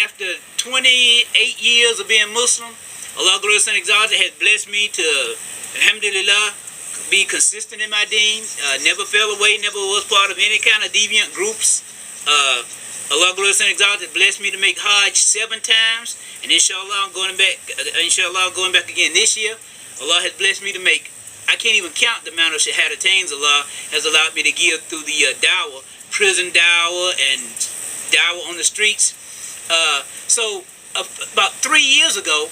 after 28 years of being Muslim, Allah glorious and exalted has blessed me to, alhamdulillah, be consistent in my deen. Never fell away, never was part of any kind of deviant groups. Allah glorious and exalted blessed me to make Hajj 7 times, and inshallah I'm going back. Inshallah I'm going back again this year. Allah has blessed me to make. I can't even count the amount of shahadatains Allah has allowed me to give through the dawah, prison dawah, and dawah on the streets. So about 3 years ago,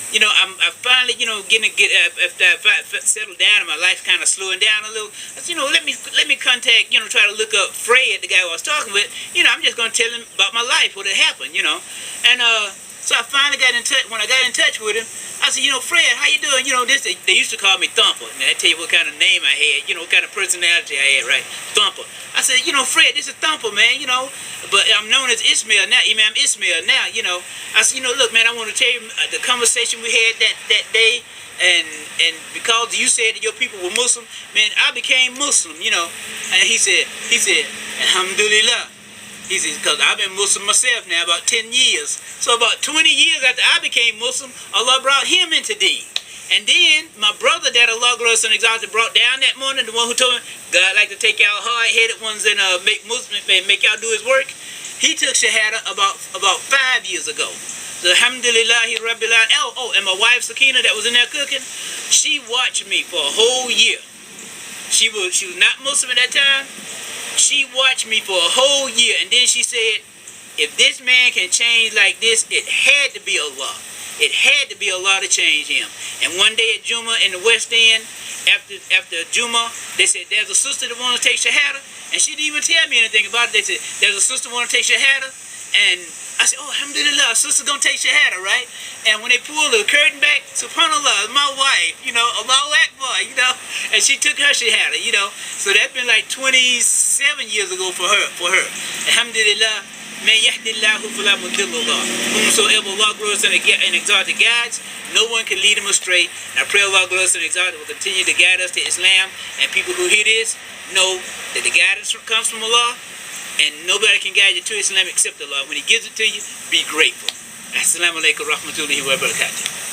you know, I finally, you know, after I settled down and my life kind of slowing down a little, I said, you know, let me contact, you know, try to look up Fred, the guy I was talking with. You know, I'm just going to tell him about my life, what had happened, you know. And so I finally got in touch. When I got in touch with him, I said, you know, Fred, how you doing? You know, this, they used to call me Thumper. And I tell you what kind of name I had, you know, what kind of personality I had, right? Thumper. I said, you know, Fred, this is Thumper, man, you know. But I'm known as Ismail now, Imam Ismail now, you know. I said, you know, look, man, I want to tell you the conversation we had that day. And because you said that your people were Muslim, man, I became Muslim, you know. And he said, alhamdulillah. He says, because I've been Muslim myself now about 10 years. So about 20 years after I became Muslim, Allah brought him into deen. And then my brother that Allah glorious and exalted brought down that morning, the one who told me, God like to take out hard-headed ones and make y'all do his work. He took Shahada about 5 years ago. So alhamdulillahi rabbil alamin. Oh, and my wife Sakina that was in there cooking, she watched me for a whole year. She was not Muslim at that time. She watched me for a whole year, and then she said, if this man can change like this, it had to be Allah. It had to be Allah to change him. And one day at Juma in the West End, after Juma, they said, there's a sister that wants to take Shahada, and she didn't even tell me anything about it. They said, there's a sister wants to take Shahada, and I said, oh, alhamdulillah, sister's going to take Shahada, right? And when they pulled the curtain back, subhanallah, my wife, you know, Allahu Akbar, you know, and she took her Shahada, you know. So that's been like 27 years ago for her. Alhamdulillah, man yahdillahu fala mudilla Allah. Whomsoever Allah glorious and exalted guides, no one can lead him astray. And I pray Allah glorious and exalted will continue to guide us to Islam. And people who hear this know that the guidance comes from Allah. And nobody can guide you to Islam except Allah. When He gives it to you, be grateful. Assalamu alaikum wa rahmatullahi wa barakatuh.